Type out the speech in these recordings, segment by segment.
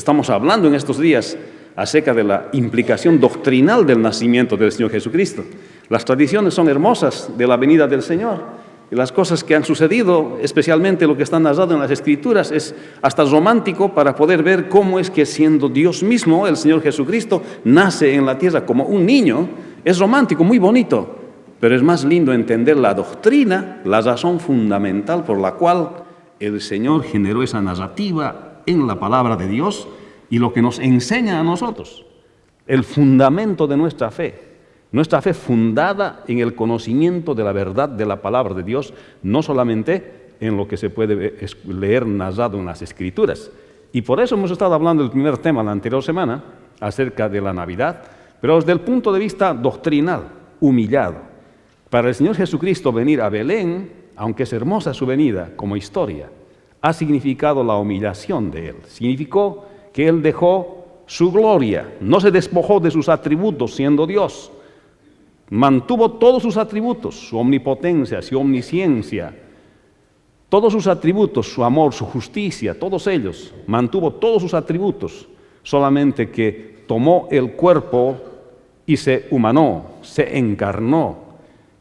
Estamos hablando en estos días acerca de la implicación doctrinal del nacimiento del Señor Jesucristo. Las tradiciones son hermosas de la venida del Señor. Y las cosas que han sucedido, especialmente lo que está narrado en las Escrituras, es hasta romántico para poder ver cómo es que siendo Dios mismo, el Señor Jesucristo, nace en la tierra como un niño. Es romántico, muy bonito, pero es más lindo entender la doctrina, la razón fundamental por la cual el Señor generó esa narrativa en la palabra de Dios y lo que nos enseña a nosotros, el fundamento de nuestra fe. Nuestra fe fundada en el conocimiento de la verdad de la palabra de Dios, no solamente en lo que se puede leer narrado en las Escrituras. Y por eso hemos estado hablando del primer tema la anterior semana, acerca de la Navidad, pero desde el punto de vista doctrinal, humillado. Para el Señor Jesucristo venir a Belén, aunque es hermosa su venida como historia, ha significado la humillación de Él. Significó que Él dejó su gloria, no se despojó de sus atributos siendo Dios. Mantuvo todos sus atributos, su omnipotencia, su omnisciencia, todos sus atributos, su amor, su justicia, todos ellos, mantuvo todos sus atributos, solamente que tomó el cuerpo y se humanó, se encarnó.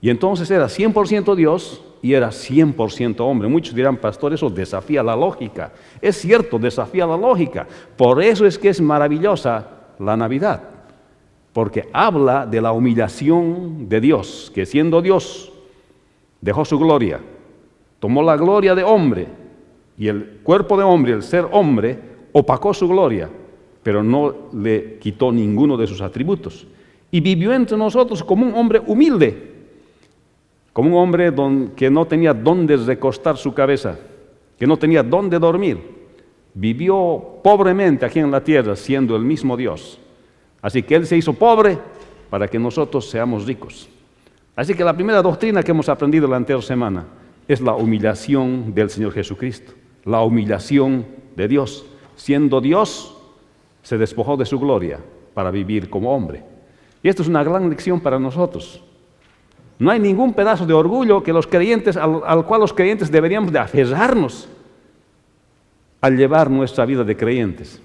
Y entonces era 100% Dios y era 100% hombre. Muchos dirán, pastor, eso desafía la lógica. Es cierto, desafía la lógica. Por eso es que es maravillosa la Navidad. Porque habla de la humillación de Dios, que siendo Dios dejó su gloria, tomó la gloria de hombre y el cuerpo de hombre, el ser hombre, opacó su gloria, pero no le quitó ninguno de sus atributos. Y vivió entre nosotros como un hombre humilde, como un hombre que no tenía dónde recostar su cabeza, que no tenía dónde dormir. Vivió pobremente aquí en la tierra siendo el mismo Dios. Así que Él se hizo pobre para que nosotros seamos ricos. Así que la primera doctrina que hemos aprendido la anterior semana es la humillación del Señor Jesucristo, la humillación de Dios. Siendo Dios, se despojó de su gloria para vivir como hombre. Y esto es una gran lección para nosotros. No hay ningún pedazo de orgullo que los creyentes, al cual los creyentes deberíamos de aferrarnos al llevar nuestra vida de creyentes.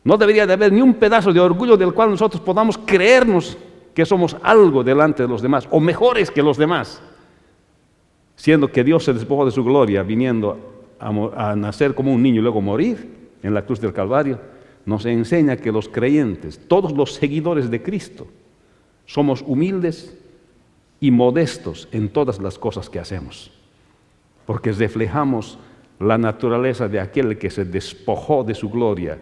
No debería de haber ni un pedazo de orgullo del cual nosotros podamos creernos que somos algo delante de los demás, o mejores que los demás, siendo que Dios se despojó de su gloria, viniendo a nacer como un niño y luego morir en la cruz del Calvario. Nos enseña que los creyentes, todos los seguidores de Cristo, somos humildes y modestos en todas las cosas que hacemos, porque reflejamos la naturaleza de aquel que se despojó de su gloria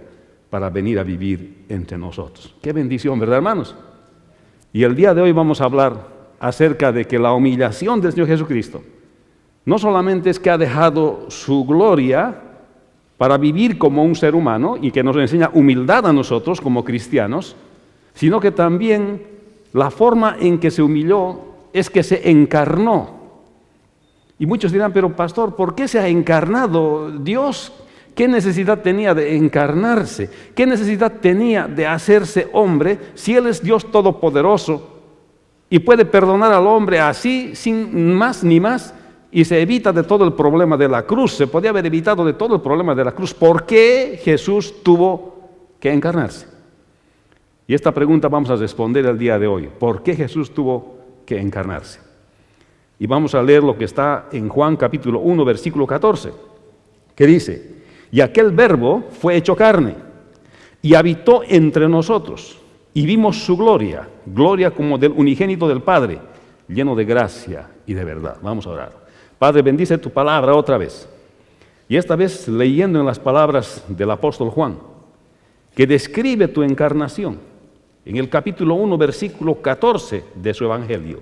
para venir a vivir entre nosotros. ¡Qué bendición!, ¿verdad, hermanos? Y el día de hoy vamos a hablar acerca de que la humillación del Señor Jesucristo no solamente es que ha dejado su gloria para vivir como un ser humano y que nos enseña humildad a nosotros como cristianos, sino que también la forma en que se humilló es que se encarnó. Y muchos dirán, pero pastor, ¿por qué se ha encarnado Dios? ¿Qué necesidad tenía de encarnarse? ¿Qué necesidad tenía de hacerse hombre si Él es Dios todopoderoso y puede perdonar al hombre así, sin más ni más, y se evita de todo el problema de la cruz? Se podía haber evitado de todo el problema de la cruz. ¿Por qué Jesús tuvo que encarnarse? Y esta pregunta vamos a responder el día de hoy. ¿Por qué Jesús tuvo que encarnarse? Y vamos a leer lo que está en Juan capítulo 1, versículo 14, que dice: y aquel verbo fue hecho carne, y habitó entre nosotros, y vimos su gloria, gloria como del unigénito del Padre, lleno de gracia y de verdad. Vamos a orar. Padre, bendice tu palabra otra vez, y esta vez leyendo en las palabras del apóstol Juan, que describe tu encarnación, en el capítulo 1, versículo 14 de su evangelio.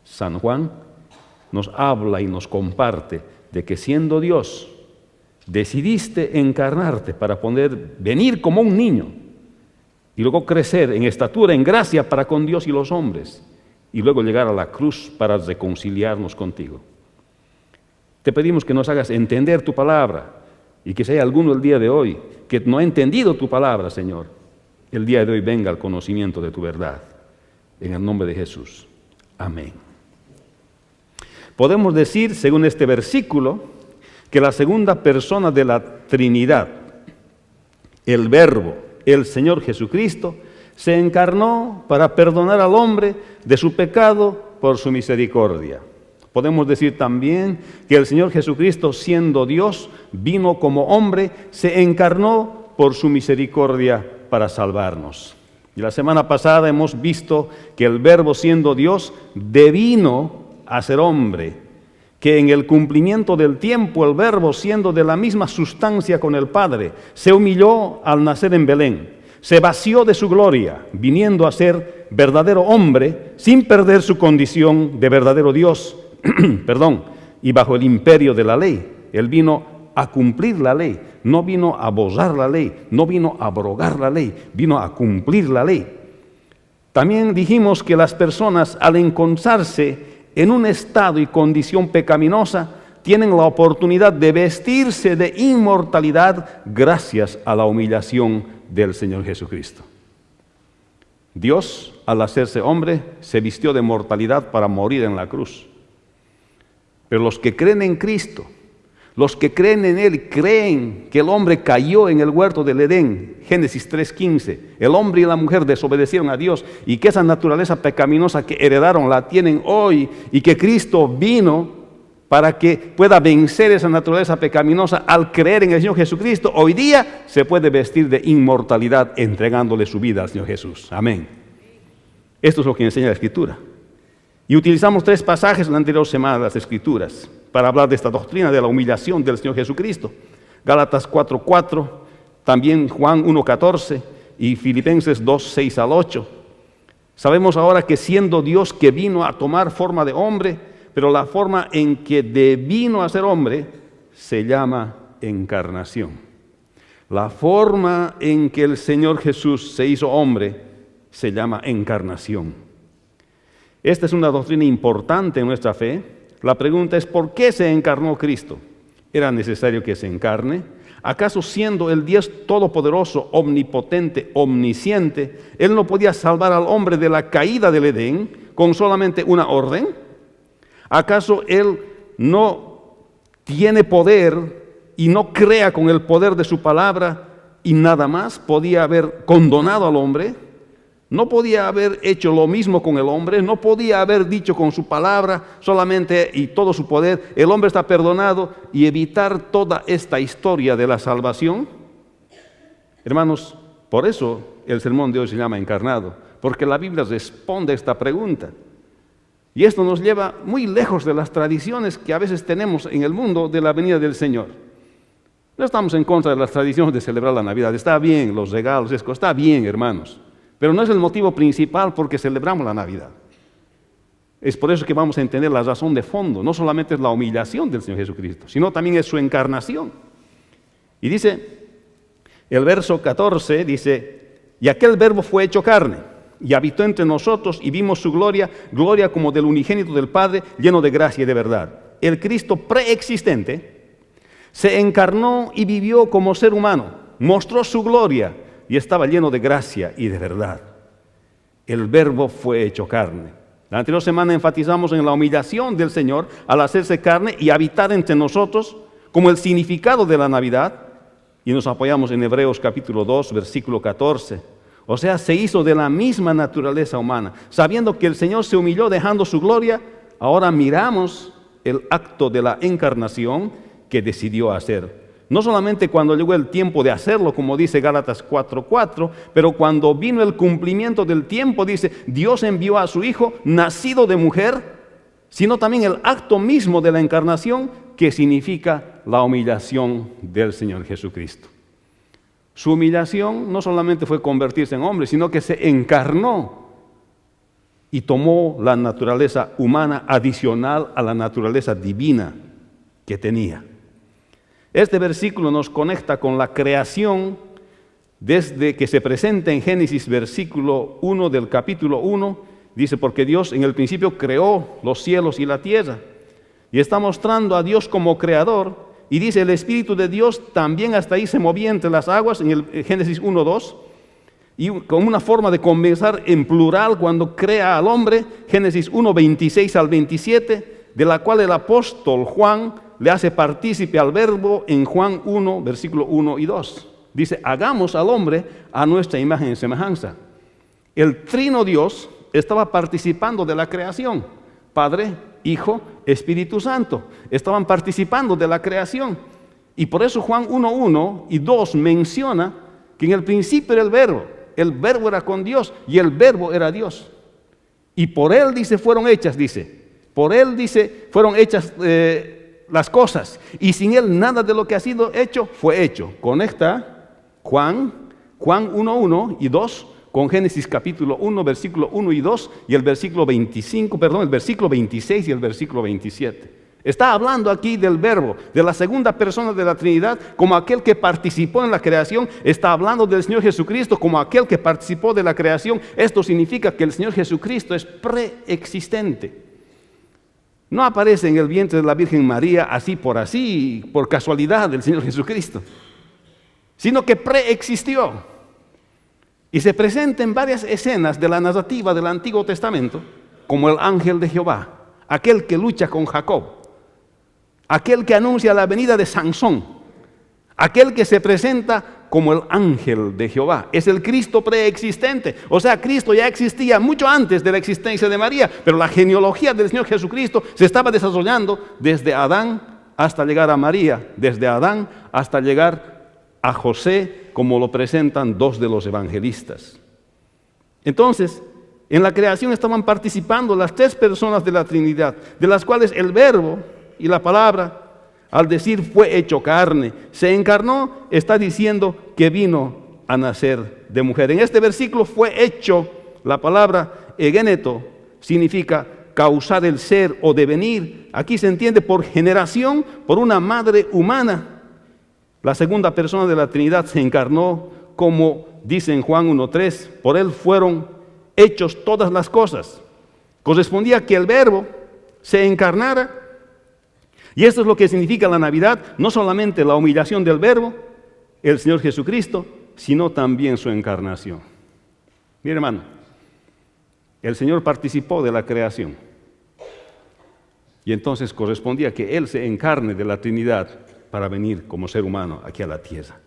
San Juan nos habla y nos comparte de que siendo Dios, decidiste encarnarte para poder venir como un niño y luego crecer en estatura, en gracia para con Dios y los hombres, y luego llegar a la cruz para reconciliarnos contigo. Te pedimos que nos hagas entender tu palabra, y que si hay alguno el día de hoy que no ha entendido tu palabra, Señor, el día de hoy venga al conocimiento de tu verdad. En el nombre de Jesús. Amén. Podemos decir, según este versículo, que la segunda persona de la Trinidad, el Verbo, el Señor Jesucristo, se encarnó para perdonar al hombre de su pecado por su misericordia. Podemos decir también que el Señor Jesucristo, siendo Dios, vino como hombre, se encarnó por su misericordia para salvarnos. Y la semana pasada hemos visto que el Verbo, siendo Dios, devino a ser hombre, que en el cumplimiento del tiempo el Verbo, siendo de la misma sustancia con el Padre, se humilló al nacer en Belén, se vació de su gloria, viniendo a ser verdadero hombre, sin perder su condición de verdadero Dios, y bajo el imperio de la ley. Él vino a cumplir la ley, no vino a borrar la ley, no vino a abrogar la ley, vino a cumplir la ley. También dijimos que las personas, al encontrarse en un estado y condición pecaminosa, tienen la oportunidad de vestirse de inmortalidad gracias a la humillación del Señor Jesucristo. Dios, al hacerse hombre, se vistió de mortalidad para morir en la cruz. Pero los que creen en Cristo, los que creen en Él, creen que el hombre cayó en el huerto del Edén, Génesis 3:15, el hombre y la mujer desobedecieron a Dios y que esa naturaleza pecaminosa que heredaron la tienen hoy y que Cristo vino para que pueda vencer esa naturaleza pecaminosa al creer en el Señor Jesucristo, hoy día se puede vestir de inmortalidad entregándole su vida al Señor Jesús. Amén. Esto es lo que enseña la Escritura. Y utilizamos 3 pasajes en la anterior semana de las Escrituras para hablar de esta doctrina de la humillación del Señor Jesucristo. Gálatas 4:4, también Juan 1:14 y Filipenses 2:6-8. Sabemos ahora que siendo Dios que vino a tomar forma de hombre, pero la forma en que devino a ser hombre se llama encarnación. La forma en que el Señor Jesús se hizo hombre se llama encarnación. Esta es una doctrina importante en nuestra fe. La pregunta es, ¿por qué se encarnó Cristo? ¿Era necesario que se encarne? ¿Acaso siendo el Dios todopoderoso, omnipotente, omnisciente, Él no podía salvar al hombre de la caída del Edén con solamente una orden? ¿Acaso Él no tiene poder y no crea con el poder de su palabra y nada más podía haber condonado al hombre? No podía haber hecho lo mismo con el hombre, no podía haber dicho con su palabra solamente y todo su poder, el hombre está perdonado, y evitar toda esta historia de la salvación. Hermanos, por eso el sermón de hoy se llama Encarnado, porque la Biblia responde a esta pregunta. Y esto nos lleva muy lejos de las tradiciones que a veces tenemos en el mundo de la venida del Señor. No estamos en contra de las tradiciones de celebrar la Navidad, está bien, los regalos, está bien, hermanos. Pero no es el motivo principal porque celebramos la Navidad. Es por eso que vamos a entender la razón de fondo. No solamente es la humillación del Señor Jesucristo, sino también es su encarnación. Y dice, el verso 14 dice, y aquel Verbo fue hecho carne, y habitó entre nosotros, y vimos su gloria, gloria como del unigénito del Padre, lleno de gracia y de verdad. El Cristo preexistente se encarnó y vivió como ser humano, mostró su gloria, y estaba lleno de gracia y de verdad. El Verbo fue hecho carne. La anterior semana enfatizamos en la humillación del Señor al hacerse carne y habitar entre nosotros como el significado de la Navidad. Y nos apoyamos en Hebreos capítulo 2, versículo 14. O sea, se hizo de la misma naturaleza humana. Sabiendo que el Señor se humilló dejando su gloria, ahora miramos el acto de la encarnación que decidió hacer. No solamente cuando llegó el tiempo de hacerlo, como dice Gálatas 4:4, pero cuando vino el cumplimiento del tiempo, dice, Dios envió a su Hijo, nacido de mujer, sino también el acto mismo de la encarnación, que significa la humillación del Señor Jesucristo. Su humillación no solamente fue convertirse en hombre, sino que se encarnó y tomó la naturaleza humana adicional a la naturaleza divina que tenía. Este versículo nos conecta con la creación desde que se presenta en Génesis versículo 1 del capítulo 1. Dice, porque Dios en el principio creó los cielos y la tierra. Y está mostrando a Dios como creador. Y dice, el Espíritu de Dios también hasta ahí se movía entre las aguas en el Génesis 1:2. Y con una forma de comenzar en plural cuando crea al hombre, Génesis 1:26-27, de la cual el apóstol Juan le hace partícipe al Verbo en Juan 1, versículo 1 y 2. Dice, hagamos al hombre a nuestra imagen y semejanza. El trino Dios estaba participando de la creación. Padre, Hijo, Espíritu Santo. Estaban participando de la creación. Y por eso Juan 1:1 y 2 menciona que en el principio era el verbo. El verbo era con Dios y el verbo era Dios. Y por él, dice, fueron hechas, dice. Por él, dice, fueron hechas las cosas. Y sin él nada de lo que ha sido hecho fue hecho. Conecta Juan 1:1 y 2 con Génesis capítulo 1, versículo 1 y 2 y el versículo 26 y el versículo 27. Está hablando aquí del verbo, de la segunda persona de la Trinidad, como aquel que participó en la creación. Está hablando del Señor Jesucristo como aquel que participó de la creación. Esto significa que el Señor Jesucristo es preexistente. No aparece en el vientre de la Virgen María así, por casualidad del Señor Jesucristo, sino que preexistió. Y se presenta en varias escenas de la narrativa del Antiguo Testamento como el ángel de Jehová, aquel que lucha con Jacob, aquel que anuncia la venida de Sansón, aquel que se presenta como el ángel de Jehová. Es el Cristo preexistente. O sea, Cristo ya existía mucho antes de la existencia de María, pero la genealogía del Señor Jesucristo se estaba desarrollando desde Adán hasta llegar a María, desde Adán hasta llegar a José, como lo presentan dos de los evangelistas. Entonces, en la creación estaban participando las tres personas de la Trinidad, de las cuales el verbo y la palabra, al decir fue hecho carne, se encarnó, está diciendo que vino a nacer de mujer. En este versículo fue hecho, la palabra egeneto significa causar el ser o devenir. Aquí se entiende por generación, por una madre humana. La segunda persona de la Trinidad se encarnó, como dice en Juan 1:3, por él fueron hechos todas las cosas. Correspondía que el verbo se encarnara. Y esto es lo que significa la Navidad, no solamente la humillación del verbo, el Señor Jesucristo, sino también su encarnación. Mire, hermano, el Señor participó de la creación. Y entonces correspondía que Él se encarne de la Trinidad para venir como ser humano aquí a la tierra.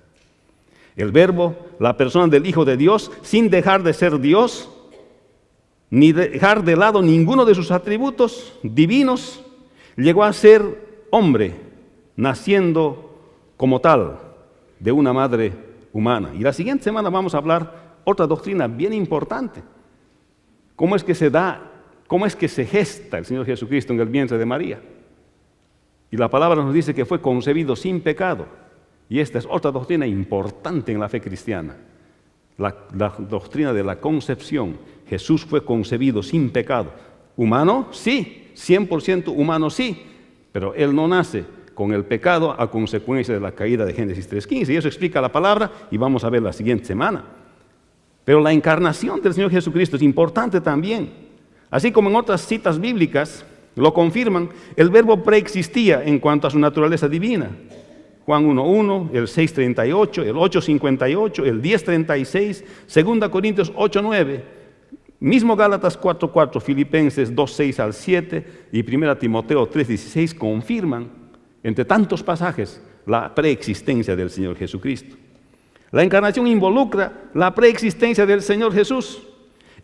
El verbo, la persona del Hijo de Dios, sin dejar de ser Dios, ni dejar de lado ninguno de sus atributos divinos, llegó a ser hombre, naciendo como tal de una madre humana. Y la siguiente semana vamos a hablar otra doctrina bien importante. ¿Cómo es que se gesta el Señor Jesucristo en el vientre de María? Y la palabra nos dice que fue concebido sin pecado. Y esta es otra doctrina importante en la fe cristiana. La doctrina de la concepción. Jesús fue concebido sin pecado. ¿Humano? Sí. 100% humano, sí. Pero Él no nace con el pecado a consecuencia de la caída de Génesis 3:15. Y eso explica la palabra y vamos a ver la siguiente semana. Pero la encarnación del Señor Jesucristo es importante también. Así como en otras citas bíblicas lo confirman, el verbo preexistía en cuanto a su naturaleza divina. Juan 1:1, el 6:38, el 8:58, el 10:36, 2 Corintios 8:9, mismo Gálatas 4:4, Filipenses 2:6 al 7 y 1 Timoteo 3:16 confirman, entre tantos pasajes, la preexistencia del Señor Jesucristo. La encarnación involucra la preexistencia del Señor Jesús.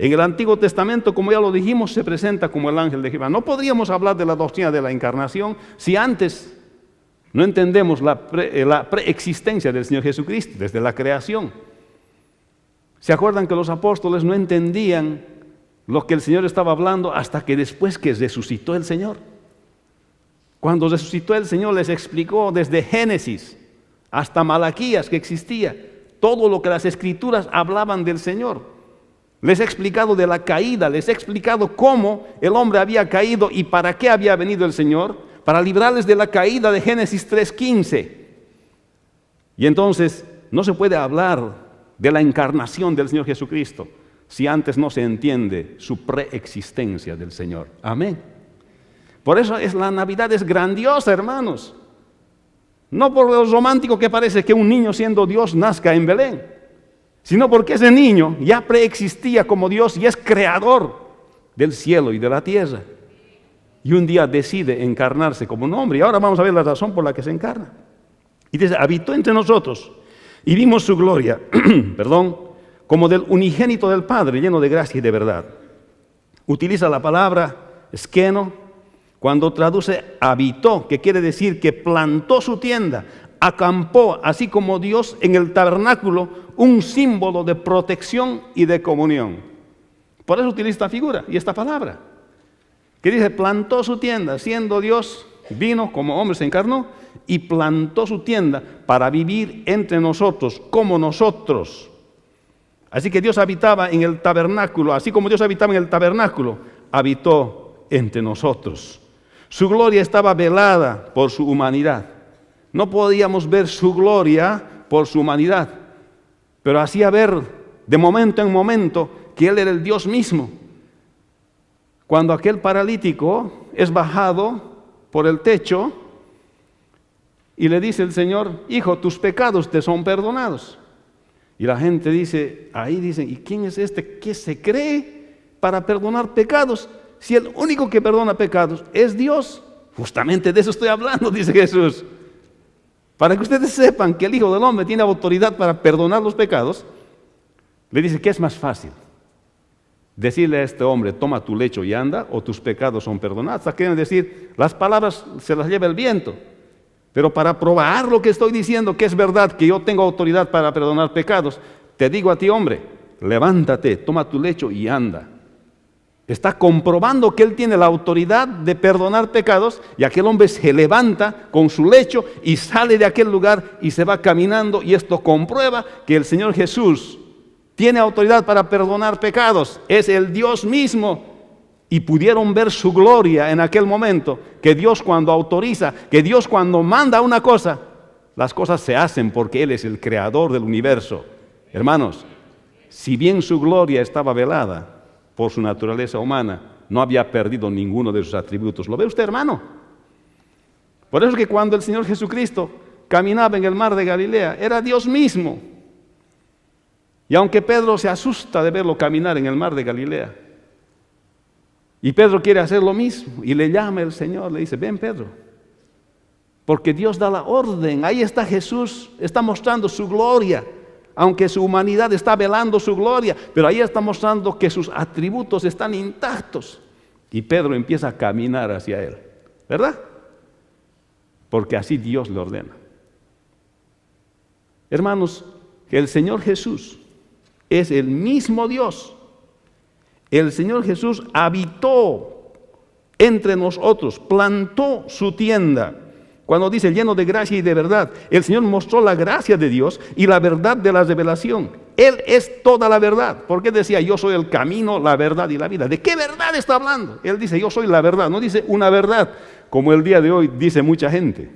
En el Antiguo Testamento, como ya lo dijimos, se presenta como el ángel de Jehová. No podríamos hablar de la doctrina de la encarnación si antes no entendemos la preexistencia del Señor Jesucristo desde la creación. ¿Se acuerdan que los apóstoles no entendían lo que el Señor estaba hablando hasta que después que resucitó el Señor? Cuando resucitó el Señor les explicó desde Génesis hasta Malaquías que existía todo lo que las Escrituras hablaban del Señor. Les he explicado de la caída, les he explicado cómo el hombre había caído y para qué había venido el Señor, para librarles de la caída de Génesis 3:15. Y entonces no se puede hablar de la encarnación del Señor Jesucristo si antes no se entiende su preexistencia del Señor. Amén. Por eso la Navidad es grandiosa, hermanos. No por lo romántico que parece que un niño siendo Dios nazca en Belén, sino porque ese niño ya preexistía como Dios y es creador del cielo y de la tierra. Y un día decide encarnarse como un hombre. Y ahora vamos a ver la razón por la que se encarna. Y dice, habitó entre nosotros y vimos su gloria, perdón, como del unigénito del Padre, lleno de gracia y de verdad. Utiliza la palabra skeno cuando traduce habitó, que quiere decir que plantó su tienda, acampó, así como Dios en el tabernáculo, un símbolo de protección y de comunión. Por eso utiliza esta figura y esta palabra, que dice, plantó su tienda, siendo Dios, vino como hombre, se encarnó, y plantó su tienda para vivir entre nosotros, como nosotros. Así que Dios habitaba en el tabernáculo, así como Dios habitaba en el tabernáculo, habitó entre nosotros. Su gloria estaba velada por su humanidad. No podíamos ver su gloria por su humanidad, pero hacía ver de momento en momento que Él era el Dios mismo. Cuando aquel paralítico es bajado por el techo y le dice el Señor, hijo, tus pecados te son perdonados. Y la gente dice, ahí dicen, ¿y quién es este que se cree para perdonar pecados? Si el único que perdona pecados es Dios. Justamente de eso estoy hablando, dice Jesús. Para que ustedes sepan que el Hijo del Hombre tiene autoridad para perdonar los pecados, le dice, ¿qué es más fácil? Decirle a este hombre, toma tu lecho y anda, o tus pecados son perdonados. O sea, quieren decir, las palabras se las lleva el viento. Pero para probar lo que estoy diciendo, que es verdad, que yo tengo autoridad para perdonar pecados, te digo a ti, hombre, levántate, toma tu lecho y anda. Está comprobando que él tiene la autoridad de perdonar pecados, y aquel hombre se levanta con su lecho y sale de aquel lugar y se va caminando, y esto comprueba que el Señor Jesús tiene autoridad para perdonar pecados, es el Dios mismo. Y pudieron ver su gloria en aquel momento, que Dios cuando autoriza, que Dios cuando manda una cosa, las cosas se hacen porque Él es el creador del universo. Hermanos, si bien su gloria estaba velada por su naturaleza humana, no había perdido ninguno de sus atributos. ¿Lo ve usted, hermano? Por eso es que cuando el Señor Jesucristo caminaba en el mar de Galilea, era Dios mismo. Y aunque Pedro se asusta de verlo caminar en el mar de Galilea, y Pedro quiere hacer lo mismo, y le llama el Señor, le dice, ven Pedro, porque Dios da la orden. Ahí está Jesús, está mostrando su gloria, aunque su humanidad está velando su gloria, pero ahí está mostrando que sus atributos están intactos. Y Pedro empieza a caminar hacia Él, ¿verdad? Porque así Dios le ordena. Hermanos, que el Señor Jesús es el mismo Dios. El Señor Jesús habitó entre nosotros, plantó su tienda. Cuando dice lleno de gracia y de verdad, el Señor mostró la gracia de Dios y la verdad de la revelación. Él es toda la verdad. Porque decía, yo soy el camino, la verdad y la vida. ¿De qué verdad está hablando? Él dice, yo soy la verdad. No dice una verdad, como el día de hoy dice mucha gente.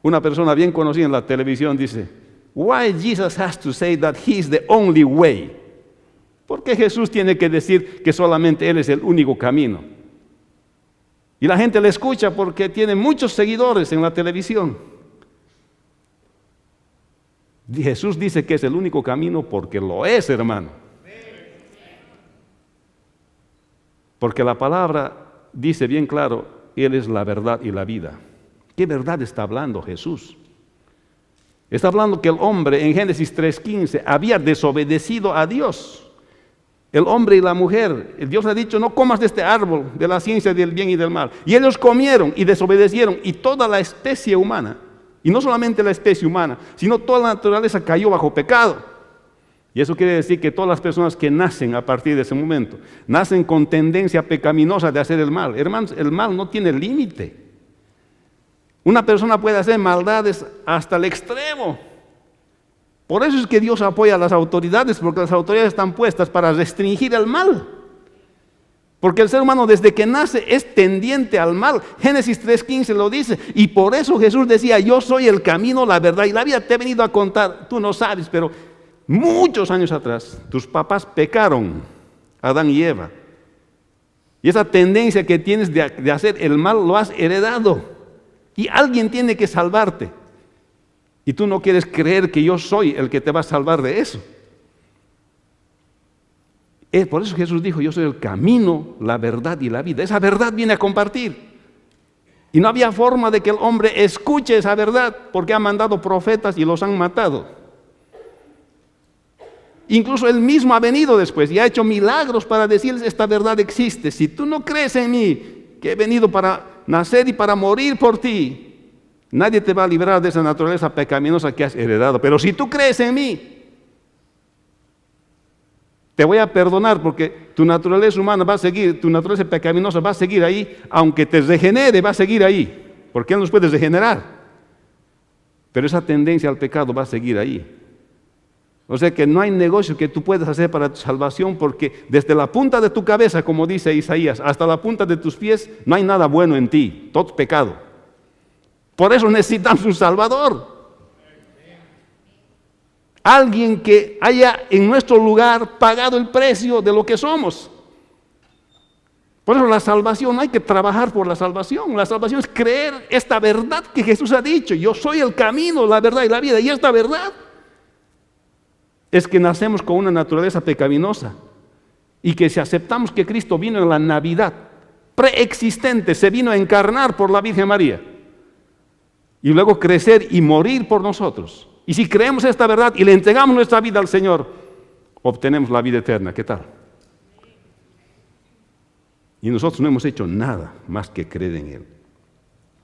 Una persona bien conocida en la televisión dice, why Jesus has to say that he is the only way? ¿Por qué Jesús tiene que decir que solamente Él es el único camino? Y la gente le escucha porque tiene muchos seguidores en la televisión. Jesús dice que es el único camino porque lo es, hermano. Porque la palabra dice bien claro, Él es la verdad y la vida. ¿Qué verdad está hablando Jesús? Está hablando que el hombre en Génesis 3:15 había desobedecido a Dios. El hombre y la mujer, Dios le ha dicho, no comas de este árbol, de la ciencia del bien y del mal. Y ellos comieron y desobedecieron, y toda la especie humana, y no solamente la especie humana, sino toda la naturaleza cayó bajo pecado. Y eso quiere decir que todas las personas que nacen a partir de ese momento, nacen con tendencia pecaminosa de hacer el mal. Hermanos, el mal no tiene límite. Una persona puede hacer maldades hasta el extremo. Por eso es que Dios apoya a las autoridades, porque las autoridades están puestas para restringir el mal. Porque el ser humano desde que nace es tendiente al mal. Génesis 3:15 lo dice. Y por eso Jesús decía, yo soy el camino, la verdad y la vida. Te he venido a contar, tú no sabes, pero muchos años atrás, tus papás pecaron, Adán y Eva. Y esa tendencia que tienes de hacer el mal lo has heredado. Y alguien tiene que salvarte. Y tú no quieres creer que yo soy el que te va a salvar de eso. Por eso Jesús dijo, yo soy el camino, la verdad y la vida. Esa verdad viene a compartir. Y no había forma de que el hombre escuche esa verdad, porque ha mandado profetas y los han matado. Incluso él mismo ha venido después y ha hecho milagros para decirles: esta verdad existe. Si tú no crees en mí, que he venido para nacer y para morir por ti, nadie te va a librar de esa naturaleza pecaminosa que has heredado. Pero si tú crees en mí, te voy a perdonar, porque tu naturaleza humana va a seguir, tu naturaleza pecaminosa va a seguir ahí, aunque te regenere, va a seguir ahí, porque Él nos puede regenerar. Pero esa tendencia al pecado va a seguir ahí. O sea que no hay negocio que tú puedas hacer para tu salvación, porque desde la punta de tu cabeza, como dice Isaías, hasta la punta de tus pies, no hay nada bueno en ti, todo es pecado. Por eso necesitamos un Salvador. Alguien que haya en nuestro lugar pagado el precio de lo que somos. Por eso la salvación, no hay que trabajar por la salvación. La salvación es creer esta verdad que Jesús ha dicho: yo soy el camino, la verdad y la vida. Y esta verdad es que nacemos con una naturaleza pecaminosa, y que si aceptamos que Cristo vino en la Navidad preexistente, se vino a encarnar por la Virgen María y luego crecer y morir por nosotros. Y si creemos esta verdad y le entregamos nuestra vida al Señor, obtenemos la vida eterna. ¿Qué tal? Y nosotros no hemos hecho nada más que creer en Él.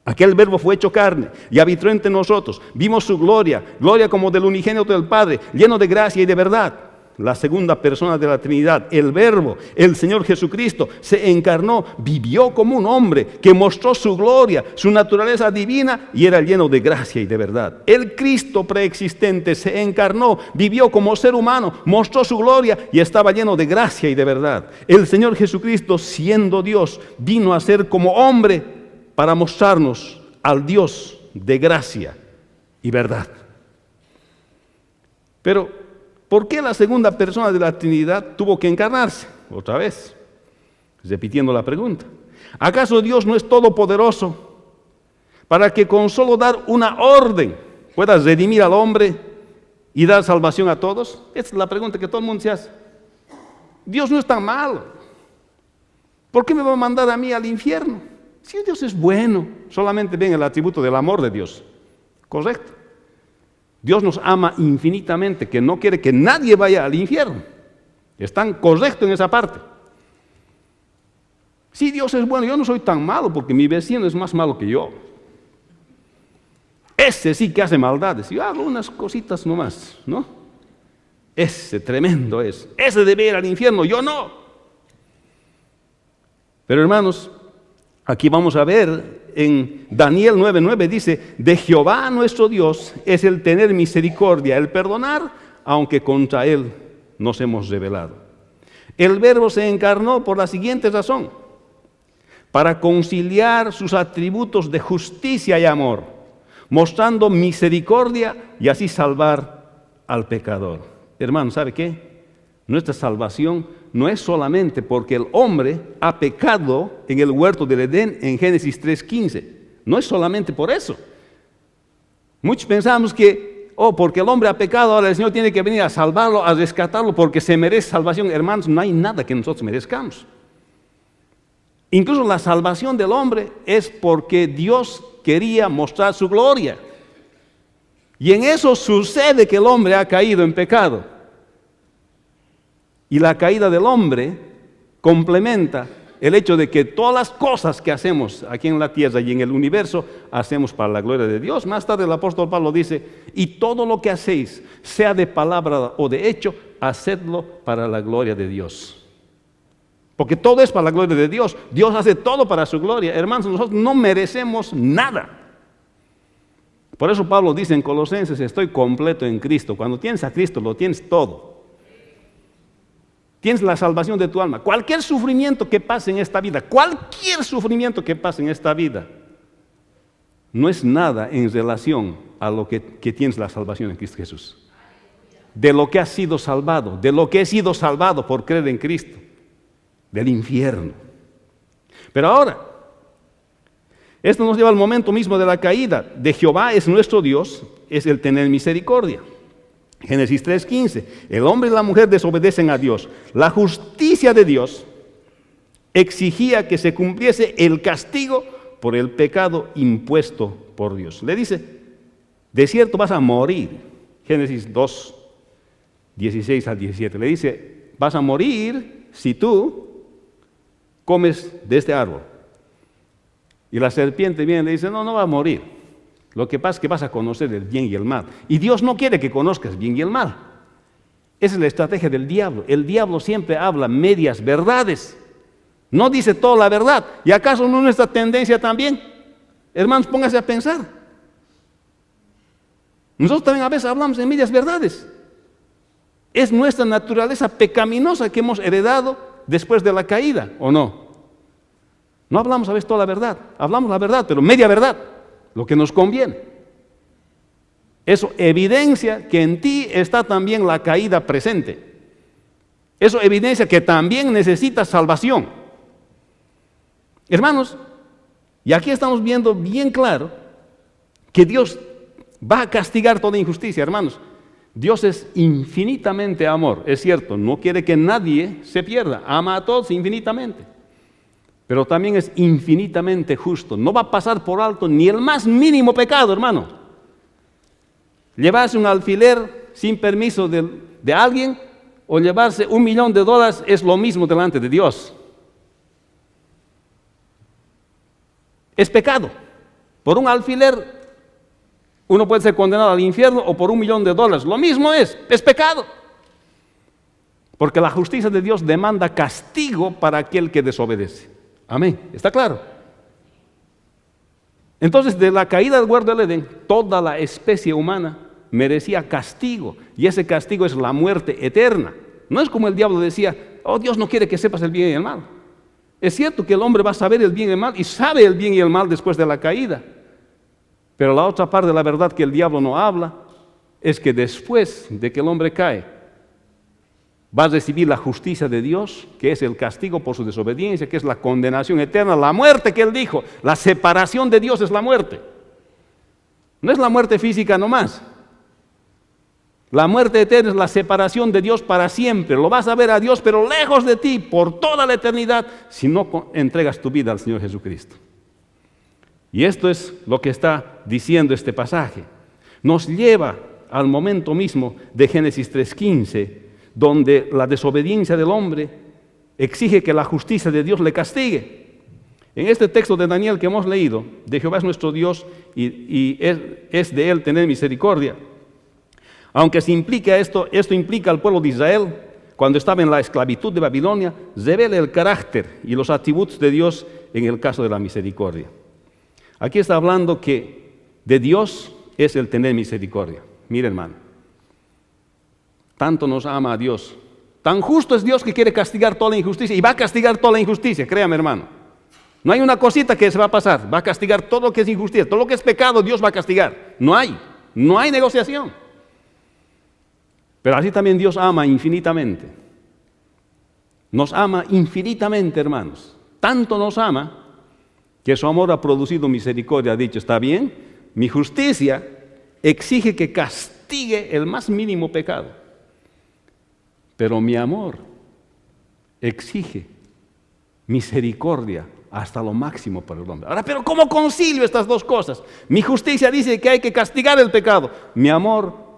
Aquel Verbo fue hecho carne y habitó entre nosotros. Vimos su gloria, gloria como del unigénito del Padre, lleno de gracia y de verdad. La segunda persona de la Trinidad, el Verbo, el Señor Jesucristo, se encarnó, vivió como un hombre que mostró su gloria, su naturaleza divina, y era lleno de gracia y de verdad. El Cristo preexistente se encarnó, vivió como ser humano, mostró su gloria y estaba lleno de gracia y de verdad. El Señor Jesucristo, siendo Dios, vino a ser como hombre para mostrarnos al Dios de gracia y verdad. Pero ¿por qué la segunda persona de la Trinidad tuvo que encarnarse? Otra vez, repitiendo la pregunta. ¿Acaso Dios no es todopoderoso para que con solo dar una orden pueda redimir al hombre y dar salvación a todos? Esa es la pregunta que todo el mundo se hace. Dios no es tan malo. ¿Por qué me va a mandar a mí al infierno? Si Dios es bueno, solamente ven el atributo del amor de Dios. Correcto. Dios nos ama infinitamente, que no quiere que nadie vaya al infierno. Están correctos en esa parte. Si Dios es bueno, yo no soy tan malo, porque mi vecino es más malo que yo. Ese sí que hace maldades. Yo hago unas cositas nomás, ¿no? Ese tremendo es. Ese debe ir al infierno, yo no. Pero hermanos, aquí vamos a ver en Daniel 9:9 dice: de Jehová nuestro Dios es el tener misericordia, el perdonar, aunque contra Él nos hemos rebelado. El Verbo se encarnó por la siguiente razón: para conciliar sus atributos de justicia y amor, mostrando misericordia y así salvar al pecador. Hermano, ¿sabe qué? Nuestra salvación no es solamente porque el hombre ha pecado en el huerto del Edén en Génesis 3:15. No es solamente por eso. Muchos pensamos que, porque el hombre ha pecado, ahora el Señor tiene que venir a salvarlo, a rescatarlo, porque se merece salvación. Hermanos, no hay nada que nosotros merezcamos. Incluso la salvación del hombre es porque Dios quería mostrar su gloria. Y en eso sucede que el hombre ha caído en pecado. Y la caída del hombre complementa el hecho de que todas las cosas que hacemos aquí en la tierra y en el universo, hacemos para la gloria de Dios. Más tarde el apóstol Pablo dice: y todo lo que hacéis, sea de palabra o de hecho, hacedlo para la gloria de Dios. Porque todo es para la gloria de Dios. Dios hace todo para su gloria. Hermanos, nosotros no merecemos nada. Por eso Pablo dice en Colosenses: estoy completo en Cristo. Cuando tienes a Cristo, lo tienes todo. Tienes la salvación de tu alma. Cualquier sufrimiento que pase en esta vida, no es nada en relación a lo que tienes la salvación en Cristo Jesús. De lo que has sido salvado, de lo que he sido salvado por creer en Cristo, del infierno. Pero ahora, esto nos lleva al momento mismo de la caída. De Jehová es nuestro Dios, es el tener misericordia. Génesis 3:15, el hombre y la mujer desobedecen a Dios. La justicia de Dios exigía que se cumpliese el castigo por el pecado impuesto por Dios. Le dice, de cierto vas a morir. Génesis 2, 16 al 17. Le dice, vas a morir si tú comes de este árbol. Y la serpiente viene y le dice, no va a morir. Lo que pasa es que vas a conocer el bien y el mal. Y Dios no quiere que conozcas bien y el mal. Esa es la estrategia del diablo. El diablo siempre habla medias verdades. No dice toda la verdad. ¿Y acaso no es nuestra tendencia también? Hermanos, pónganse a pensar. Nosotros también a veces hablamos de medias verdades. Es nuestra naturaleza pecaminosa que hemos heredado después de la caída, ¿o no? No hablamos a veces toda la verdad. Hablamos la verdad, pero media verdad. Lo que nos conviene. Eso evidencia que en ti está también la caída presente. Eso evidencia que también necesitas salvación. Hermanos, y aquí estamos viendo bien claro que Dios va a castigar toda injusticia, hermanos. Dios es infinitamente amor, es cierto, no quiere que nadie se pierda, ama a todos infinitamente. Pero también es infinitamente justo, no va a pasar por alto ni el más mínimo pecado, hermano. Llevarse un alfiler sin permiso de alguien o llevarse $1.000.000 es lo mismo delante de Dios. Es pecado. Por un alfiler uno puede ser condenado al infierno o por $1.000.000. Lo mismo es pecado. Porque la justicia de Dios demanda castigo para aquel que desobedece. Amén. ¿Está claro? Entonces, de la caída del huerto del Edén, toda la especie humana merecía castigo. Y ese castigo es la muerte eterna. No es como el diablo decía, oh, Dios no quiere que sepas el bien y el mal. Es cierto que el hombre va a saber el bien y el mal y sabe el bien y el mal después de la caída. Pero la otra parte de la verdad que el diablo no habla es que después de que el hombre cae, va a recibir la justicia de Dios, que es el castigo por su desobediencia, que es la condenación eterna, la muerte que él dijo. La separación de Dios es la muerte. No es la muerte física nomás. La muerte eterna es la separación de Dios para siempre. Lo vas a ver a Dios, pero lejos de ti, por toda la eternidad, si no entregas tu vida al Señor Jesucristo. Y esto es lo que está diciendo este pasaje. Nos lleva al momento mismo de Génesis 3:15, donde la desobediencia del hombre exige que la justicia de Dios le castigue. En este texto de Daniel que hemos leído, de Jehová es nuestro Dios y es de Él tener misericordia. Aunque se implica esto implica al pueblo de Israel, cuando estaba en la esclavitud de Babilonia, revela el carácter y los atributos de Dios en el caso de la misericordia. Aquí está hablando que de Dios es el tener misericordia. Mire, hermano, tanto nos ama a Dios, tan justo es Dios que quiere castigar toda la injusticia y va a castigar toda la injusticia, créame, hermano. No hay una cosita que se va a pasar, va a castigar todo lo que es injusticia, todo lo que es pecado Dios va a castigar. No hay negociación. Pero así también Dios ama infinitamente. Nos ama infinitamente, hermanos. Tanto nos ama que su amor ha producido misericordia. Ha dicho, está bien, mi justicia exige que castigue el más mínimo pecado. Pero mi amor exige misericordia hasta lo máximo para el hombre. Ahora, pero ¿cómo concilio estas dos cosas? Mi justicia dice que hay que castigar el pecado. Mi amor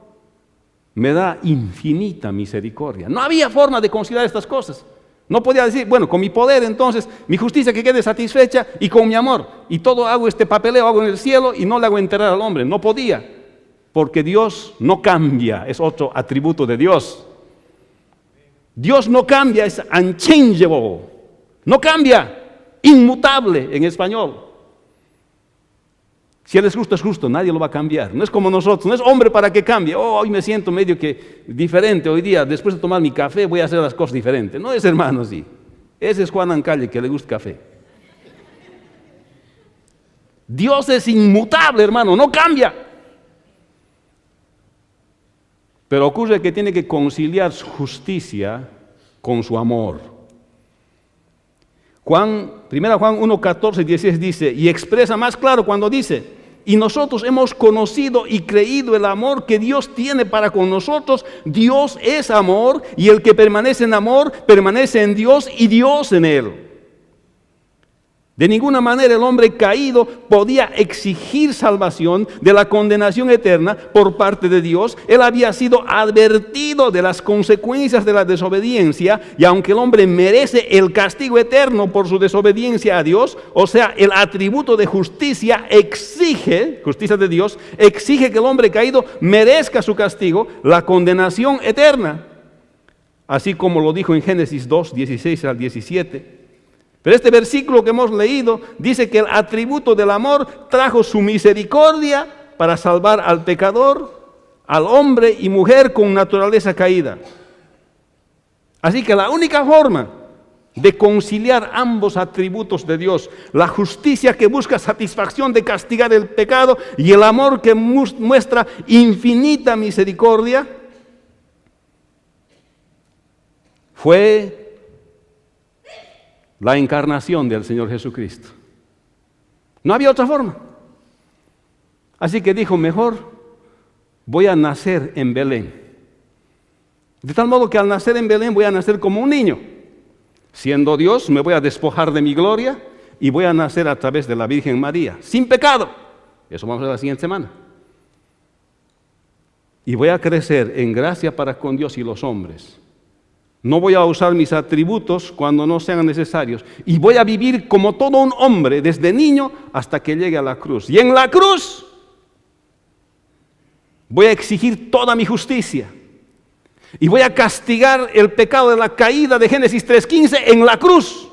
me da infinita misericordia. No había forma de conciliar estas cosas. No podía decir, bueno, con mi poder entonces, mi justicia que quede satisfecha y con mi amor. Y todo hago este papeleo, hago en el cielo y no le hago enterrar al hombre. No podía, porque Dios no cambia, es otro atributo de Dios. Dios no cambia, es unchangeable. No cambia, inmutable en español. Si Él es justo, nadie lo va a cambiar. No es como nosotros, no es hombre para que cambie. Oh, hoy me siento medio que diferente hoy día, después de tomar mi café voy a hacer las cosas diferentes. No es, hermano, sí. Ese es Juan Ancalle, que le gusta café. Dios es inmutable, hermano, no cambia. Pero ocurre que tiene que conciliar su justicia con su amor. 1 Juan 1:14-16 dice, y expresa más claro cuando dice, y nosotros hemos conocido y creído el amor que Dios tiene para con nosotros. Dios es amor, y el que permanece en amor, permanece en Dios y Dios en él. De ninguna manera el hombre caído podía exigir salvación de la condenación eterna por parte de Dios. Él había sido advertido de las consecuencias de la desobediencia, y aunque el hombre merece el castigo eterno por su desobediencia a Dios, o sea, el atributo de justicia justicia de Dios, exige que el hombre caído merezca su castigo, la condenación eterna. Así como lo dijo en Génesis 2, 16 al 17. Pero este versículo que hemos leído dice que el atributo del amor trajo su misericordia para salvar al pecador, al hombre y mujer con naturaleza caída. Así que la única forma de conciliar ambos atributos de Dios, la justicia que busca satisfacción de castigar el pecado y el amor que muestra infinita misericordia, fue la encarnación del Señor Jesucristo. No había otra forma. Así que dijo, mejor voy a nacer en Belén. De tal modo que al nacer en Belén voy a nacer como un niño. Siendo Dios, me voy a despojar de mi gloria y voy a nacer a través de la Virgen María, sin pecado. Eso vamos a ver la siguiente semana. Y voy a crecer en gracia para con Dios y los hombres. No voy a usar mis atributos cuando no sean necesarios. Y voy a vivir como todo un hombre, desde niño hasta que llegue a la cruz. Y en la cruz voy a exigir toda mi justicia. Y voy a castigar el pecado de la caída de Génesis 3:15 en la cruz.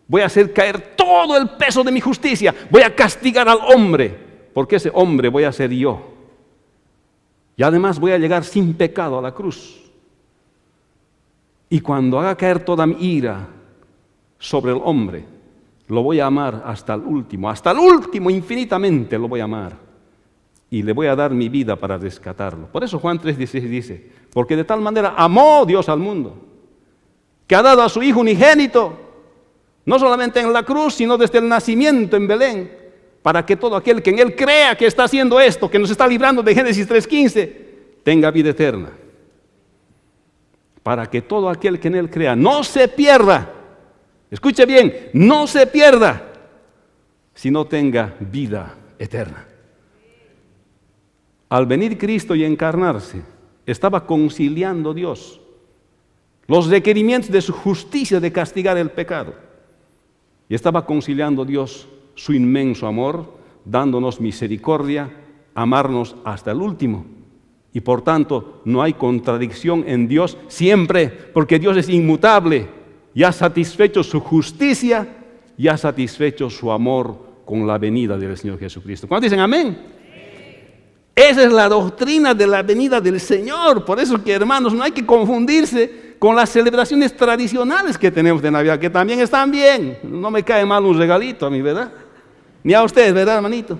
Voy a hacer caer todo el peso de mi justicia. Voy a castigar al hombre, porque ese hombre voy a ser yo. Y además voy a llegar sin pecado a la cruz. Y cuando haga caer toda mi ira sobre el hombre, lo voy a amar hasta el último infinitamente lo voy a amar. Y le voy a dar mi vida para rescatarlo. Por eso Juan 3:16 dice, porque de tal manera amó Dios al mundo, que ha dado a su Hijo unigénito, no solamente en la cruz, sino desde el nacimiento en Belén, para que todo aquel que en Él crea que está haciendo esto, que nos está librando de Génesis 3:15, tenga vida eterna. Para que todo aquel que en Él crea no se pierda, escuche bien, no se pierda, sino tenga vida eterna. Al venir Cristo y encarnarse, estaba conciliando Dios los requerimientos de su justicia de castigar el pecado. Y estaba conciliando Dios su inmenso amor, dándonos misericordia, amarnos hasta el último. Y por tanto, no hay contradicción en Dios siempre, porque Dios es inmutable y ha satisfecho su justicia y ha satisfecho su amor con la venida del Señor Jesucristo. ¿Cuántos dicen amén? Esa es la doctrina de la venida del Señor. Por eso que, hermanos, no hay que confundirse con las celebraciones tradicionales que tenemos de Navidad, que también están bien. No me cae mal un regalito a mí, ¿verdad? Ni a ustedes, ¿verdad, hermanito?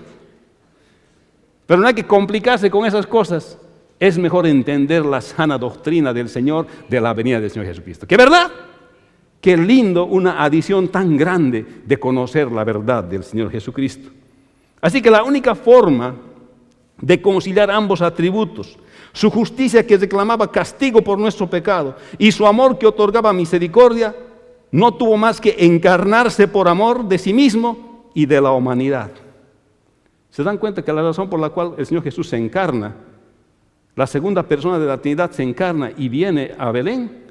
Pero no hay que complicarse con esas cosas. Es mejor entender la sana doctrina del Señor, de la venida del Señor Jesucristo. ¿Qué verdad? Qué lindo una adición tan grande de conocer la verdad del Señor Jesucristo. Así que la única forma de conciliar ambos atributos, su justicia que reclamaba castigo por nuestro pecado y su amor que otorgaba misericordia, no tuvo más que encarnarse por amor de sí mismo y de la humanidad. ¿Se dan cuenta que la razón por la cual el Señor Jesús se encarna, la segunda persona de la Trinidad se encarna y viene a Belén,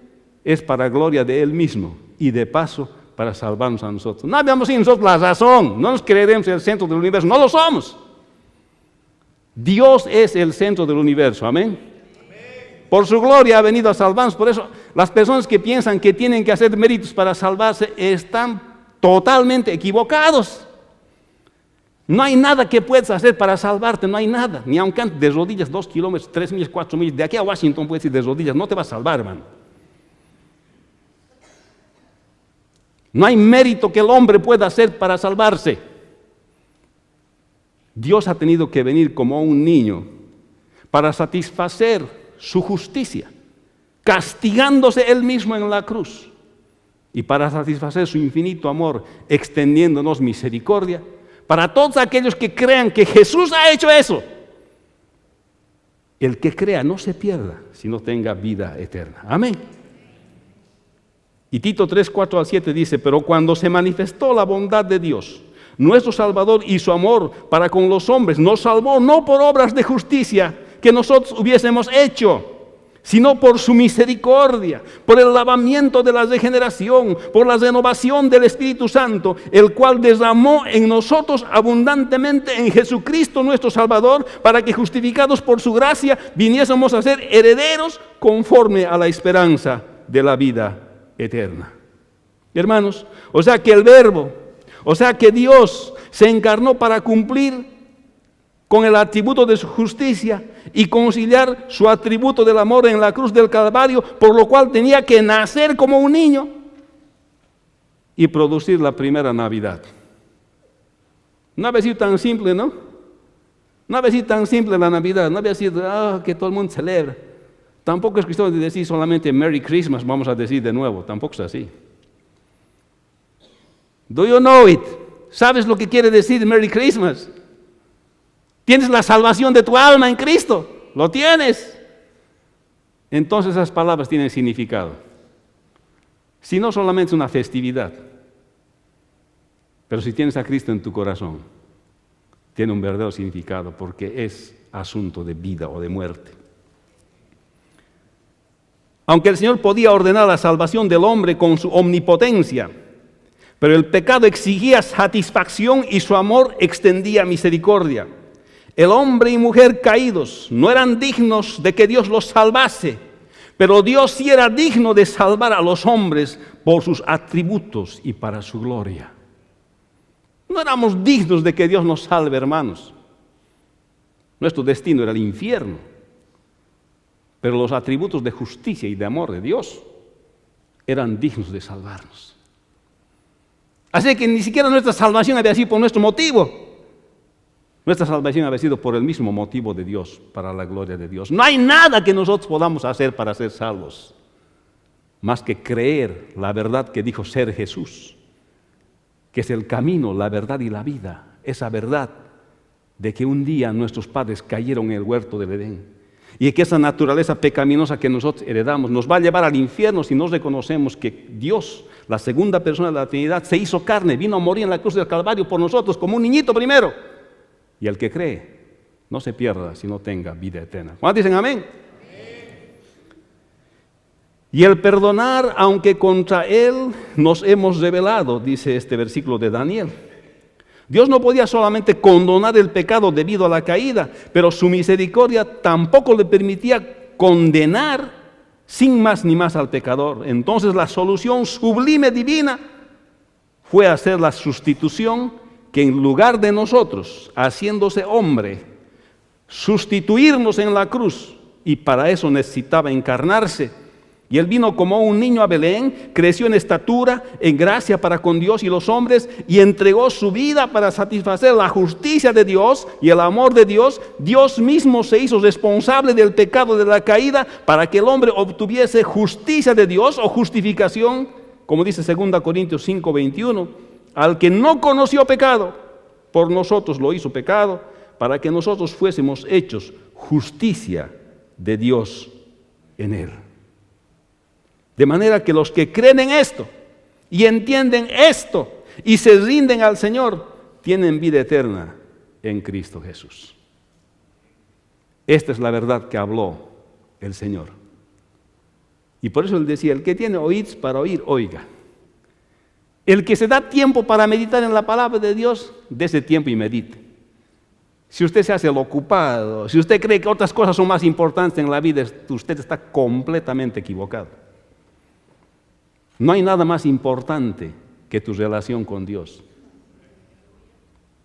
es para gloria de Él mismo y de paso para salvarnos a nosotros? No habíamos sido nosotros la razón, no nos creeremos el centro del universo, no lo somos. Dios es el centro del universo, amén. Por su gloria ha venido a salvarnos. Por eso las personas que piensan que tienen que hacer méritos para salvarse están totalmente equivocados. No hay nada que puedas hacer para salvarte, no hay nada. Ni aunque antes de rodillas 2 kilómetros, 3 millas, 4 millas, de aquí a Washington puedes ir de rodillas, no te va a salvar, hermano. No hay mérito que el hombre pueda hacer para salvarse. Dios ha tenido que venir como un niño para satisfacer su justicia, castigándose Él mismo en la cruz, y para satisfacer su infinito amor, extendiéndonos misericordia para todos aquellos que crean que Jesús ha hecho eso. El que crea no se pierda, sino tenga vida eterna. Amén. Y Tito 3, 4 al 7 dice, pero cuando se manifestó la bondad de Dios, nuestro Salvador, y su amor para con los hombres, nos salvó no por obras de justicia que nosotros hubiésemos hecho, sino por su misericordia, por el lavamiento de la regeneración, por la renovación del Espíritu Santo, el cual derramó en nosotros abundantemente en Jesucristo nuestro Salvador, para que justificados por su gracia viniésemos a ser herederos conforme a la esperanza de la vida eterna. Hermanos, o sea que el Verbo, o sea que Dios se encarnó para cumplir con el atributo de su justicia y conciliar su atributo del amor en la cruz del Calvario, por lo cual tenía que nacer como un niño y producir la primera Navidad. No había sido tan simple, ¿no? No había sido tan simple la Navidad, no había sido que todo el mundo celebra. Tampoco es cuestión de decir solamente Merry Christmas, vamos a decir de nuevo, tampoco es así. Do you know it? ¿Sabes lo que quiere decir Merry Christmas? Tienes la salvación de tu alma en Cristo, lo tienes. Entonces esas palabras tienen significado. Si no solamente es una festividad, pero si tienes a Cristo en tu corazón, tiene un verdadero significado, porque es asunto de vida o de muerte. Aunque el Señor podía ordenar la salvación del hombre con su omnipotencia, pero el pecado exigía satisfacción y su amor extendía misericordia. El hombre y mujer caídos no eran dignos de que Dios los salvase, pero Dios sí era digno de salvar a los hombres por sus atributos y para su gloria. No éramos dignos de que Dios nos salve, hermanos. Nuestro destino era el infierno, pero los atributos de justicia y de amor de Dios eran dignos de salvarnos. Así que ni siquiera nuestra salvación había sido por nuestro motivo. Nuestra salvación había sido por el mismo motivo de Dios, para la gloria de Dios. No hay nada que nosotros podamos hacer para ser salvos, más que creer la verdad que dijo ser Jesús, que es el camino, la verdad y la vida. Esa verdad de que un día nuestros padres cayeron en el huerto del Edén, y que esa naturaleza pecaminosa que nosotros heredamos nos va a llevar al infierno si no reconocemos que Dios, la segunda persona de la Trinidad, se hizo carne, vino a morir en la cruz del Calvario por nosotros como un niñito primero. Y el que cree no se pierda, sino tenga vida eterna. ¿Cuántos dicen amén? Y el perdonar, aunque contra Él nos hemos rebelado, dice este versículo de Daniel. Dios no podía solamente condonar el pecado debido a la caída, pero su misericordia tampoco le permitía condenar sin más ni más al pecador. Entonces la solución sublime divina fue hacer la sustitución, que en lugar de nosotros, haciéndose hombre, sustituirnos en la cruz, y para eso necesitaba encarnarse. Y Él vino como un niño a Belén, creció en estatura, en gracia para con Dios y los hombres, y entregó su vida para satisfacer la justicia de Dios y el amor de Dios. Dios mismo se hizo responsable del pecado de la caída para que el hombre obtuviese justicia de Dios o justificación, como dice 2 Corintios 5, 21. Al que no conoció pecado, por nosotros lo hizo pecado, para que nosotros fuésemos hechos justicia de Dios en Él. De manera que los que creen en esto y entienden esto y se rinden al Señor, tienen vida eterna en Cristo Jesús. Esta es la verdad que habló el Señor. Y por eso Él decía, el que tiene oídos para oír, oiga. El que se da tiempo para meditar en la palabra de Dios, dése tiempo y medite. Si usted se hace el ocupado, si usted cree que otras cosas son más importantes en la vida, usted está completamente equivocado. No hay nada más importante que tu relación con Dios.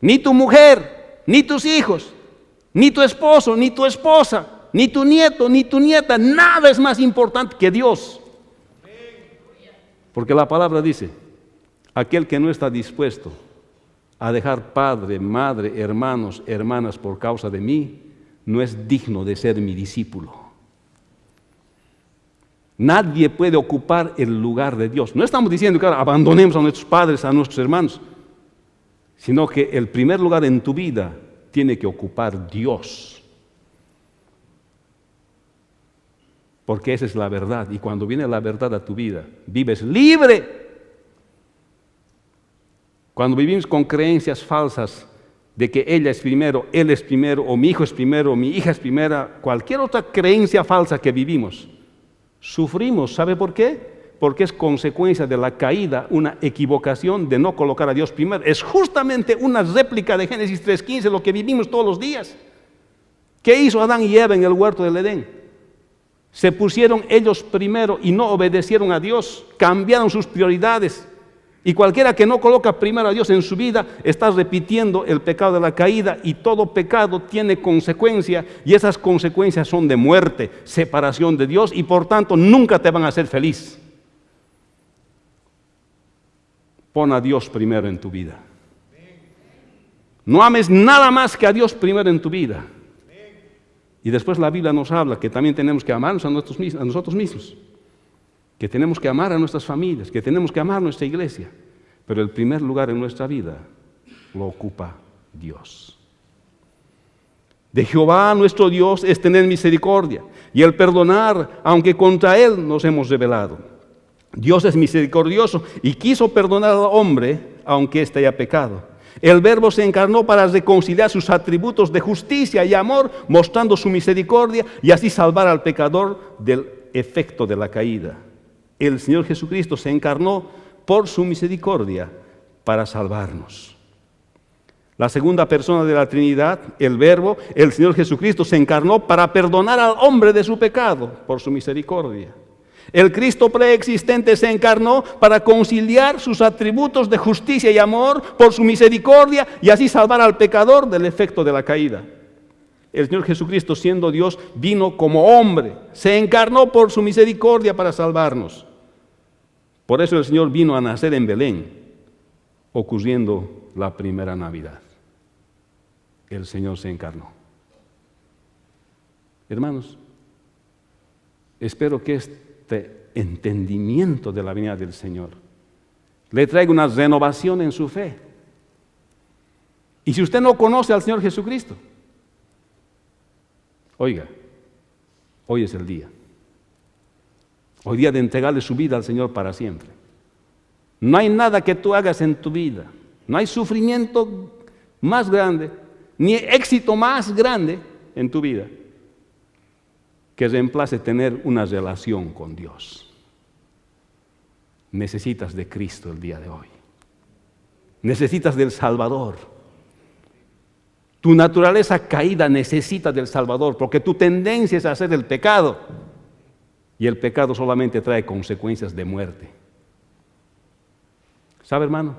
Ni tu mujer, ni tus hijos, ni tu esposo, ni tu esposa, ni tu nieto, ni tu nieta, nada es más importante que Dios. Porque la palabra dice, aquel que no está dispuesto a dejar padre, madre, hermanos, hermanas por causa de mí, no es digno de ser mi discípulo. Nadie puede ocupar el lugar de Dios. No estamos diciendo que ahora abandonemos a nuestros padres, a nuestros hermanos, sino que el primer lugar en tu vida tiene que ocupar Dios. porque esa es la verdad. Y cuando viene la verdad a tu vida, vives libre. Cuando vivimos con creencias falsas de que ella es primero, él es primero, o mi hijo es primero, o mi hija es primera, cualquier otra creencia falsa que vivimos, sufrimos. ¿Sabe por qué? Porque es consecuencia de la caída, una equivocación de no colocar a Dios primero. Es justamente una réplica de Génesis 3:15, lo que vivimos todos los días. ¿Qué hizo Adán y Eva en el huerto del Edén? Se pusieron ellos primero y no obedecieron a Dios, cambiaron sus prioridades. Y cualquiera que no coloca primero a Dios en su vida está repitiendo el pecado de la caída, y todo pecado tiene consecuencia, y esas consecuencias son de muerte, separación de Dios, y por tanto nunca te van a hacer feliz. Pon a Dios primero en tu vida. No ames nada más que a Dios primero en tu vida. Y después la Biblia nos habla que también tenemos que amarnos a nosotros mismos, que tenemos que amar a nuestras familias, que tenemos que amar a nuestra iglesia. Pero el primer lugar en nuestra vida lo ocupa Dios. De Jehová nuestro Dios es tener misericordia y el perdonar, aunque contra Él nos hemos rebelado. Dios es misericordioso y quiso perdonar al hombre, aunque éste haya pecado. El Verbo se encarnó para reconciliar sus atributos de justicia y amor, mostrando su misericordia y así salvar al pecador del efecto de la caída. El Señor Jesucristo se encarnó por su misericordia para salvarnos. La segunda persona de la Trinidad, el Verbo, el Señor Jesucristo, se encarnó para perdonar al hombre de su pecado por su misericordia. El Cristo preexistente se encarnó para conciliar sus atributos de justicia y amor por su misericordia y así salvar al pecador del efecto de la caída. El Señor Jesucristo, siendo Dios, vino como hombre, se encarnó por su misericordia para salvarnos. Por eso el Señor vino a nacer en Belén, ocurriendo la primera Navidad. El Señor se encarnó. Hermanos, espero que este entendimiento de la venida del Señor le traiga una renovación en su fe. Y si usted no conoce al Señor Jesucristo, oiga, hoy es el día. Hoy día de entregarle su vida al Señor para siempre. No hay nada que tú hagas en tu vida, no hay sufrimiento más grande, ni éxito más grande en tu vida que reemplace tener una relación con Dios. Necesitas de Cristo el día de hoy. Necesitas del Salvador. Tu naturaleza caída necesita del Salvador, porque tu tendencia es a hacer el pecado. Y el pecado solamente trae consecuencias de muerte. ¿Sabe, hermano?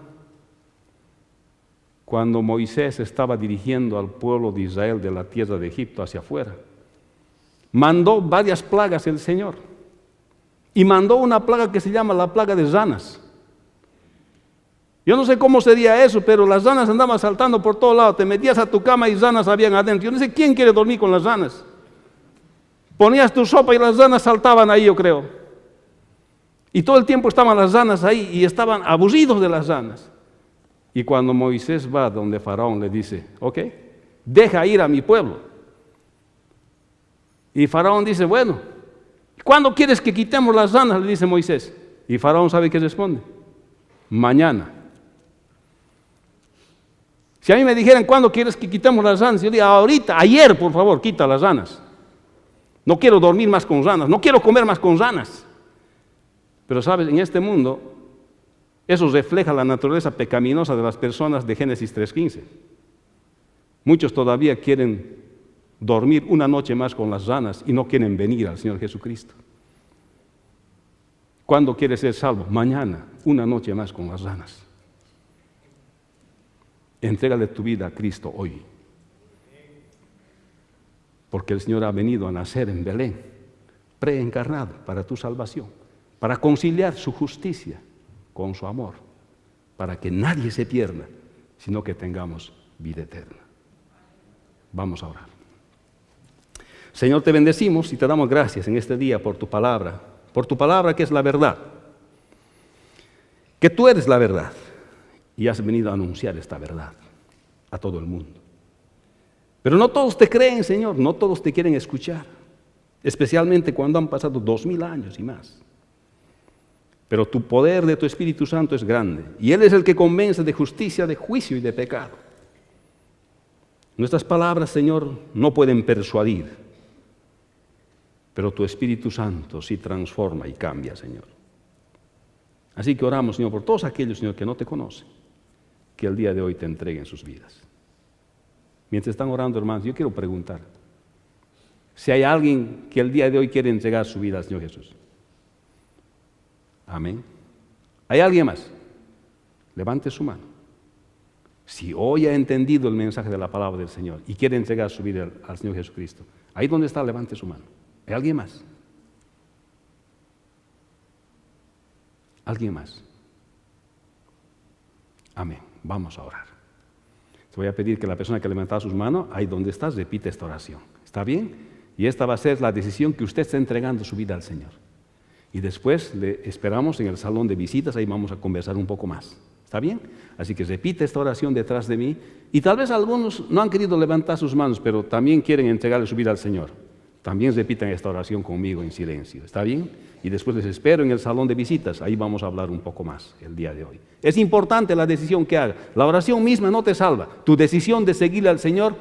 Cuando Moisés estaba dirigiendo al pueblo de Israel de la tierra de Egipto hacia afuera, mandó varias plagas el Señor. Y mandó una plaga que se llama la plaga de ranas. Yo no sé cómo sería eso, pero las ranas andaban saltando por todos lados. Te metías a tu cama y ranas habían adentro. Yo no sé quién quiere dormir con las ranas. Ponías tu sopa y las ranas saltaban ahí, yo creo. Y todo el tiempo estaban las ranas ahí y estaban aburridos de las ranas. Y cuando Moisés va donde Faraón le dice, ok, deja ir a mi pueblo. Y Faraón dice, bueno, ¿cuándo quieres que quitemos las ranas? Le dice Moisés. Y Faraón sabe qué responde. Mañana. Si a mí me dijeran, ¿cuándo quieres que quitemos las ranas? Yo diría, ahorita, ayer, por favor, quita las ranas. No quiero dormir más con ranas, no quiero comer más con ranas. Pero sabes, en este mundo, eso refleja la naturaleza pecaminosa de las personas de Génesis 3:15. Muchos todavía quieren dormir una noche más con las ranas y no quieren venir al Señor Jesucristo. ¿Cuándo quieres ser salvo? Mañana, una noche más con las ranas. Entrégale tu vida a Cristo hoy. Porque el Señor ha venido a nacer en Belén, preencarnado para tu salvación, para conciliar su justicia con su amor, para que nadie se pierda, sino que tengamos vida eterna. Vamos a orar. Señor, te bendecimos y te damos gracias en este día por tu palabra que es la verdad, que tú eres la verdad y has venido a anunciar esta verdad a todo el mundo. Pero no todos te creen, Señor, no todos te quieren escuchar. especialmente cuando han pasado 2000 años y más. Pero tu poder de tu Espíritu Santo es grande, y Él es el que convence de justicia, de juicio y de pecado. Nuestras palabras, Señor, no pueden persuadir, pero tu Espíritu Santo sí transforma y cambia, Señor. Así que oramos, Señor, por todos aquellos, Señor, que no te conocen, que el día de hoy te entreguen sus vidas. Mientras están orando, hermanos, yo quiero preguntar si hay alguien que el día de hoy quiere entregar su vida al Señor Jesús. Amén. ¿Hay alguien más? Levante su mano. Si hoy ha entendido el mensaje de la palabra del Señor y quiere entregar su vida al Señor Jesucristo, ahí donde está, levante su mano. ¿Hay alguien más? ¿Alguien más? Amén. Vamos a orar. Te voy a pedir que la persona que levanta sus manos, ahí donde estás, repite esta oración. ¿Está bien? Y esta va a ser la decisión que usted está entregando su vida al Señor. Y después le esperamos en el salón de visitas, ahí vamos a conversar un poco más. ¿Está bien? Así que repite esta oración detrás de mí. Y tal vez algunos no han querido levantar sus manos, pero también quieren entregarle su vida al Señor. También repitan esta oración conmigo en silencio. ¿Está bien? Y después les espero en el salón de visitas. Ahí vamos a hablar un poco más el día de hoy. Es importante la decisión que haga. La oración misma no te salva. Tu decisión de seguirle al Señor,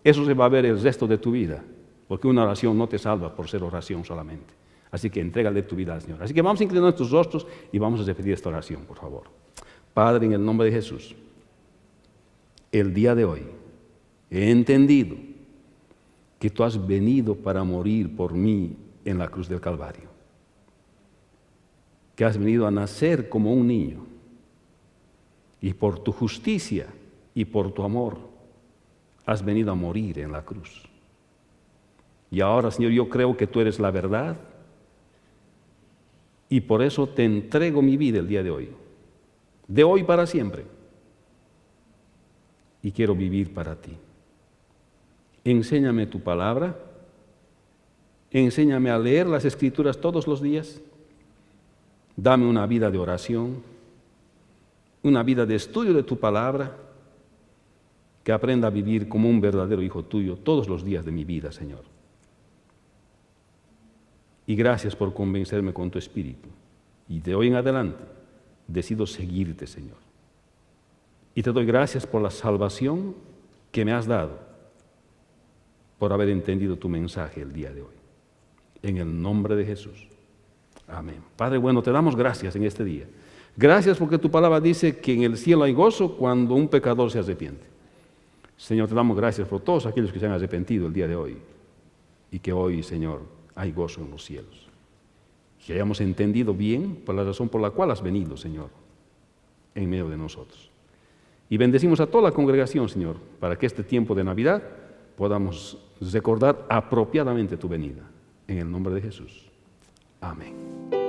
eso se va a ver el resto de tu vida. Porque una oración no te salva por ser oración solamente. Así que entrégale tu vida al Señor. Así que vamos a inclinar nuestros rostros y vamos a repetir esta oración, por favor. Padre, en el nombre de Jesús, el día de hoy he entendido que tú has venido para morir por mí en la cruz del Calvario. Que has venido a nacer como un niño. Y por tu justicia y por tu amor has venido a morir en la cruz. Y ahora, Señor, yo creo que tú eres la verdad. Y por eso te entrego mi vida el día de hoy para siempre. Y quiero vivir para ti. Enséñame tu palabra, enséñame a leer las Escrituras todos los días, dame una vida de oración, una vida de estudio de tu palabra, que aprenda a vivir como un verdadero hijo tuyo todos los días de mi vida, Señor. Y gracias por convencerme con tu Espíritu. Y de hoy en adelante decido seguirte, Señor. Y te doy gracias por la salvación que me has dado, por haber entendido tu mensaje el día de hoy. En el nombre de Jesús. Amén. Padre bueno, te damos gracias en este día. Gracias porque tu palabra dice que en el cielo hay gozo cuando un pecador se arrepiente. Señor, te damos gracias por todos aquellos que se han arrepentido el día de hoy. Y que hoy, Señor, hay gozo en los cielos. Que hayamos entendido bien por la razón por la cual has venido, Señor, en medio de nosotros. Y bendecimos a toda la congregación, Señor, para que este tiempo de Navidad podamos recordar apropiadamente tu venida. En el nombre de Jesús. Amén.